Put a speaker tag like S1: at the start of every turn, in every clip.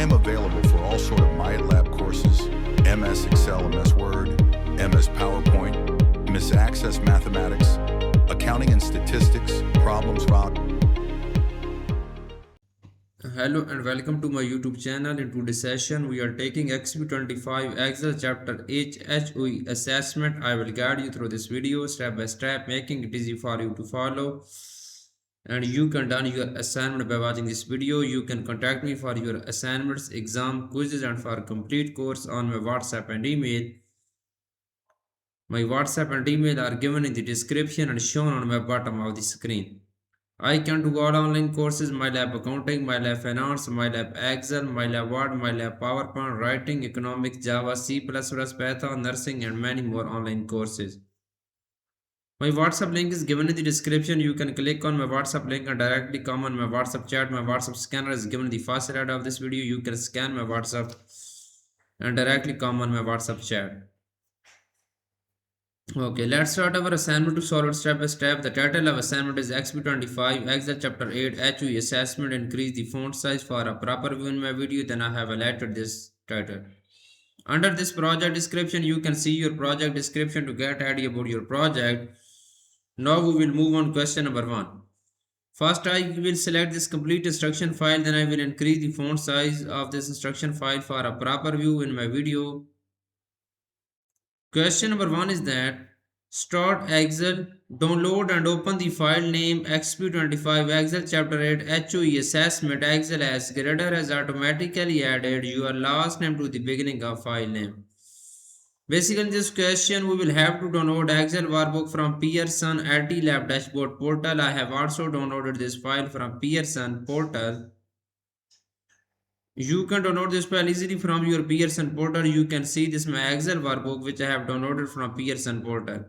S1: I'm available for all sort of myitlab courses, MS Excel, MS Word, MS PowerPoint, MS Access Mathematics, Accounting and Statistics, Problems Rock.
S2: Hello and welcome to my YouTube channel. In today's session, we are taking Exp25 Excel chapter HOE assessment. I will guide you through this video step by step, making it easy for you to follow. And you can done your assignment by watching this video. You can contact me for your assignments, exam, quizzes, and for complete course on my WhatsApp and email. My WhatsApp and email are given in the description and shown on my bottom of the screen. I can do all online courses, myitlab accounting, myitlab finance, myitlab Excel, myitlab Word, myitlab PowerPoint, writing, economics, Java, C++, Python, nursing, and many more online courses. My WhatsApp link is given in the description. You can click on my WhatsApp link and directly come on my WhatsApp chat. My WhatsApp scanner is given in the first slide of this video. You can scan my WhatsApp and directly come on my WhatsApp chat. Okay, let's start our assignment to solve it step by step. The title of assignment is Exp25 Excel chapter 8 HOE assessment. Increase the font size for a proper view in my video. Then I have highlighted this title. Under this project description, you can see your project description to get idea about your project. Now we will move on question number 1. First, I will select this complete instruction file. Then I will increase the font size of this instruction file for a proper view in my video. Question number 1 is that start Excel, download and open the file name Exp25 Excel chapter 8 HOE assessment. Excel as grader has automatically added your last name to the beginning of file name. Basically, in this question, we will have to download Excel workbook from Pearson myitlab dashboard portal. I have also downloaded this file from Pearson portal. You can download this file easily from your Pearson portal. You can see this my Excel workbook which I have downloaded from Pearson portal.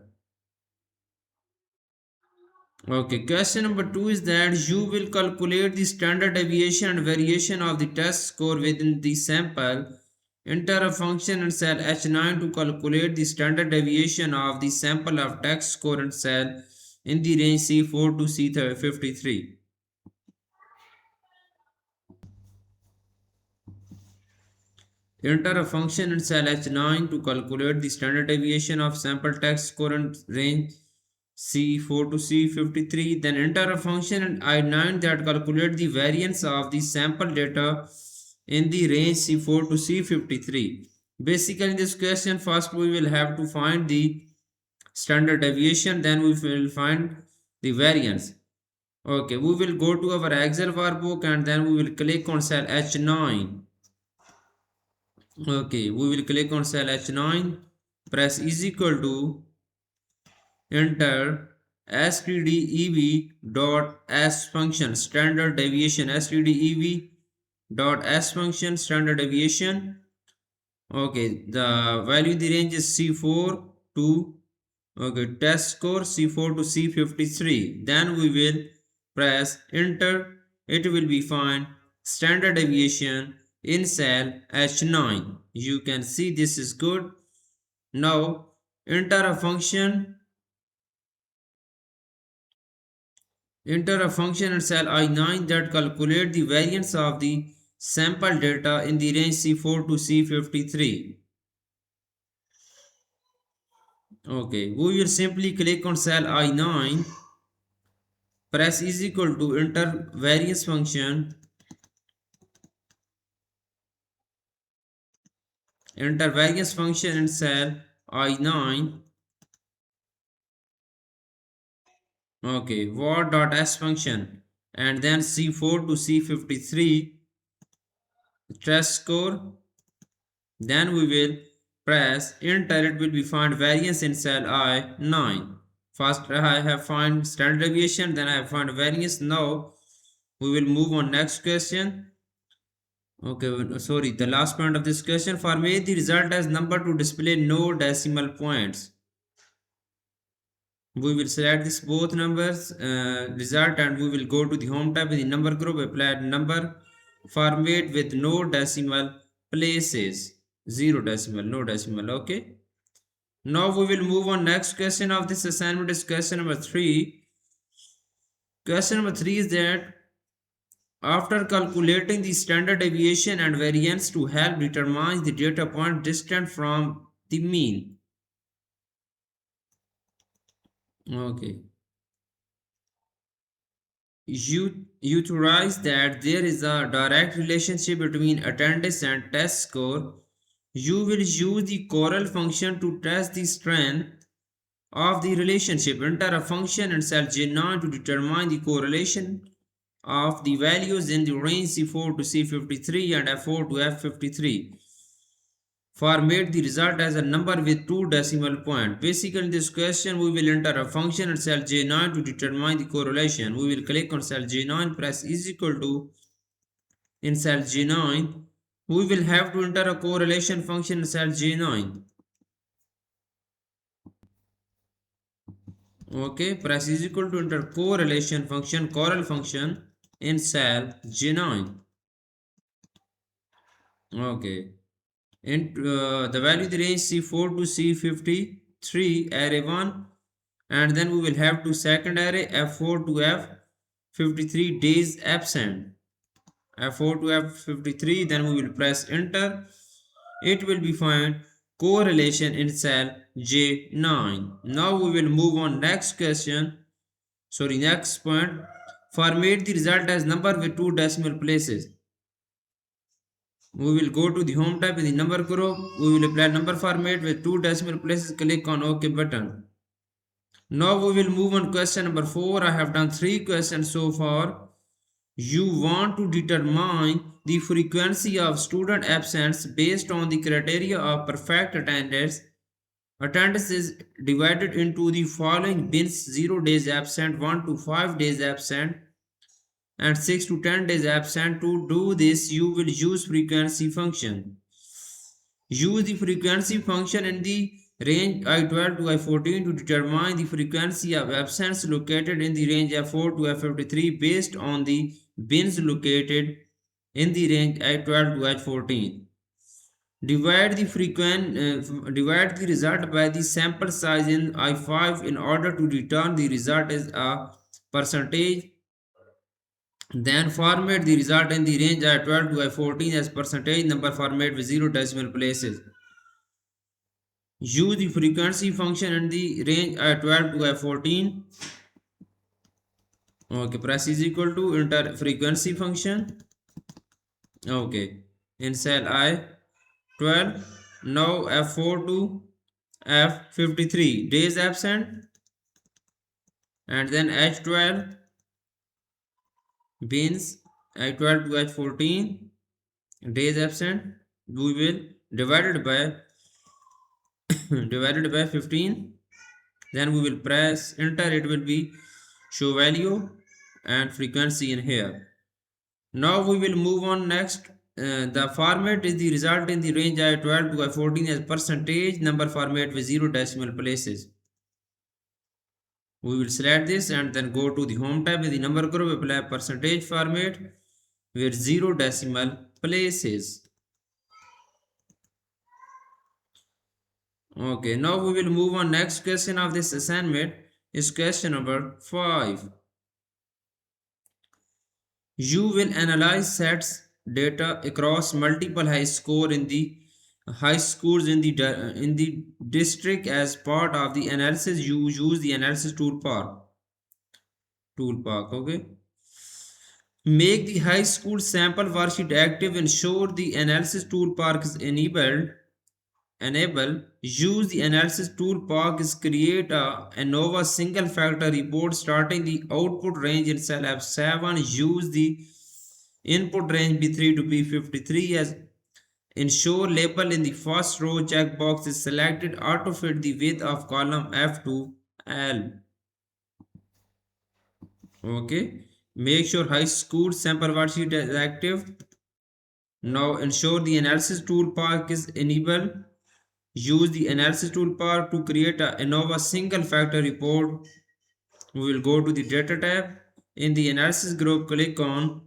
S2: Okay, question number 2 is that you will calculate the standard deviation and variation of the test score within the sample. Enter a function in cell H9 to calculate the standard deviation of the sample of test score in cell in the range C4 to C53. Enter a function in cell H9 to calculate the standard deviation of sample text score in range C4 to C53. Then enter a function in I9 that calculates the variance of the sample data in the range C4 to C53. Basically, in this question, first we will have to find the standard deviation, then we will find the variance. Okay, we will go to our Excel workbook and then we will click on cell H9. Okay, we will click on cell H9, press is equal to, enter stdev.s function standard deviation, stdev.s function standard deviation. Okay, the value in the range is C4 to, okay, test score C4 to C53. Then we will press enter. It will be find standard deviation in cell H9. You can see this is good. Now enter a function in cell I9 that calculate the variance of the sample data in the range C4 to C53. Okay, we will simply click on cell I9, press is equal to, enter variance function, enter variance function in cell I9. Okay, var.s function and then C4 to C53 test score. Then we will press enter. It will be find variance in cell I9. First I have find standard deviation, then I have find variance. Now we will move on next question. Okay, sorry, the last point of this question. Format the result as number to display no decimal points. We will select this both numbers result and we will go to the home tab in the number group, apply number, format with no decimal places, 0 decimal, no decimal. Okay, now we will move on next question of this assignment is question number 3. Question number 3 is that After calculating the standard deviation and variance to help determine the data point distant from the mean. Okay. You theorize that there is a direct relationship between attendance and test score. You will use the choral function to test the strength of the relationship. Enter a function in cell J9 to determine the correlation of the values in the range C4 to C53 and F4 to F53. Format the result as a number with two decimal points. Basically, in this question, we will enter a function in cell J9 to determine the correlation. We will click on cell J9, press is equal to in cell J9. We will have to enter a correlation function in cell J9. Okay, press is equal to enter correlation function, correl function in cell J9. Okay. The value of the range C4 to C53 array 1, and then we will have to second array F4 to F53 days absent. F4 to F53, then we will press enter. It will be find correlation in cell J9. Now we will move on next question. Next point. Format the result as number with two decimal places. We will go to the home tab in the number group. We will apply number format with two decimal places. Click on OK button. Now we will move on question number 4. I have done 3 questions so far. You want to determine the frequency of student absence based on the criteria of perfect attendance. Attendance is divided into the following bins: 0 days absent, 1 to 5 days absent, and 6 to 10 days absent. To do this, you will use frequency function. Use the frequency function in the range I12 to I14 to determine the frequency of absence located in the range F4 to F53 based on the bins located in the range I12 to H14. Divide the result by the sample size in I5 in order to return the result as a percentage. Then format the result in the range I12 to I14 as percentage number format with 0 decimal places. Use the frequency function in the range I12 to I14. Okay, press is equal to enter frequency function. Okay, in cell I12. Now F4 to F53 days absent, and then H12 bins I12 to H14 days absent. We will divided by 15. Then we will press enter. It will be show value and frequency in here. Now we will move on next. The format is the result in the range I12 to I14 as percentage number format with 0 decimal places. We will select this and then go to the home tab in the number group, apply percentage format with 0 decimal places. Okay, now we will move on. Next question of this assignment is question number 5. You will analyze sets data across multiple high schools in the district. As part of the analysis, you use the analysis toolbar. Okay. Make the high school sample worksheet active. Ensure the analysis toolbar is enabled. Use the analysis toolbar is create a ANOVA single factor report starting the output range in cell F7. Use the input range B3 to B53 as ensure label in the first row checkbox is selected. Auto fit the width of column F to L. Okay, make sure high school sample worksheet is active. Now ensure the analysis toolbar is enabled. Use the analysis toolbar to create a ANOVA single factor report. We will go to the data tab. In the analysis group, click on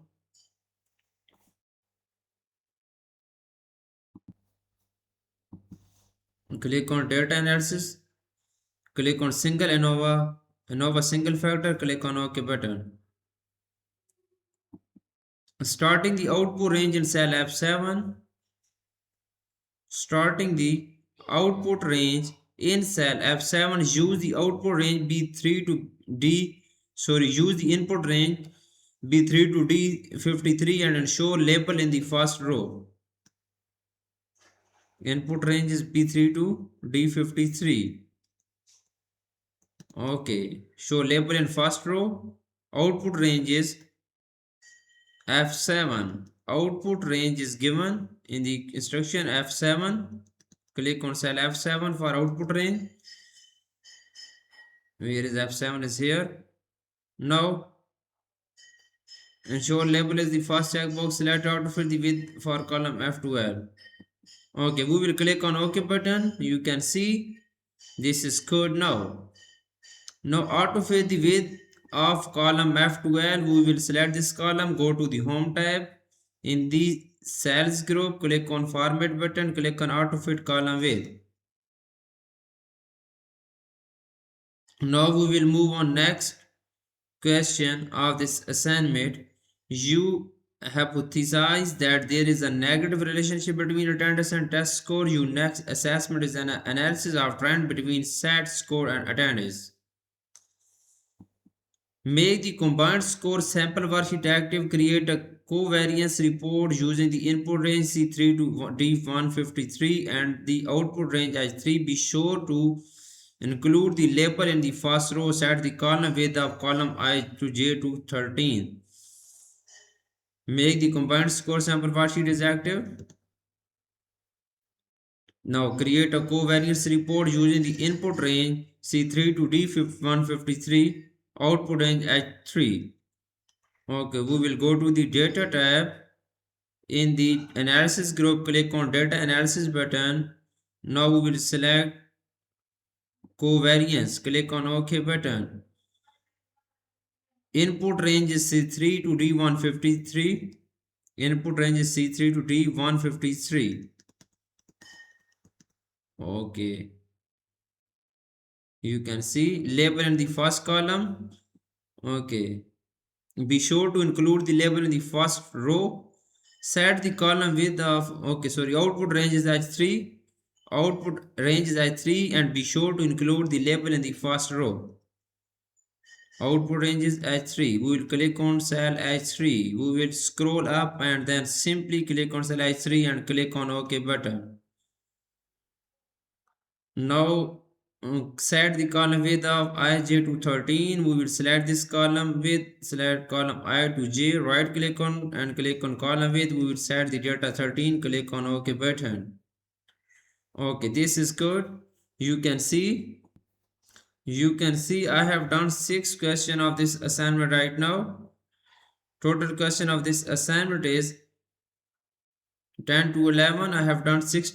S2: data analysis. Click on single ANOVA single factor. Click on OK button. Starting the output range in cell F7. Starting the output range in cell F7, use the output range B3 to use the input range B3 to D53 and ensure label in the first row. Input range is B3 to D53. Okay, show label in first row. Output range is F7. Output range is given in the instruction F7. Click on cell F7 for output range. Where is F7 is here. Now ensure label is the first checkbox. Select autofill the width for column F12. Okay, we will click on OK button. You can see this is code now. Now autofill the width of column F12. We will select this column. Go to the home tab. In the cells group, click on format button. Click on autofit column width. Now we will move on next question of this assignment. You hypothesize that there is a negative relationship between attendance and test score. Your next assessment is an analysis of trend between SAT score and attendance. Make the combined score sample worksheet active. Create a covariance report using the input range C3 to D153 and the output range H3. Be sure to include the label in the first row. Set the column width of column I to J to 13. Make the combined score sample worksheet is active. Now create a covariance report using the input range C3 to D153, output range H3. Okay, we will go to the data tab. In the analysis group, click on data analysis button. Now we will select covariance. Click on OK button. Input range is C3 to D153. Input range is C3 to D153. Okay. You can see label in the first column. Okay. Be sure to include the label in the first row. Set the column width of output range is H3. Output range is H3 and be sure to include the label in the first row. Output range is H3. We will click on cell H3. We will scroll up and then simply click on cell H3 and click on OK button. Now set the column width of ij to 13. We will select this column width, select column I to j, right click on and click on column width. We will set the data 13, click on OK button. Okay, this is good. You can see I have done 6 questions of this assignment right now. Total question of this assignment is 10 to 11. I have done 6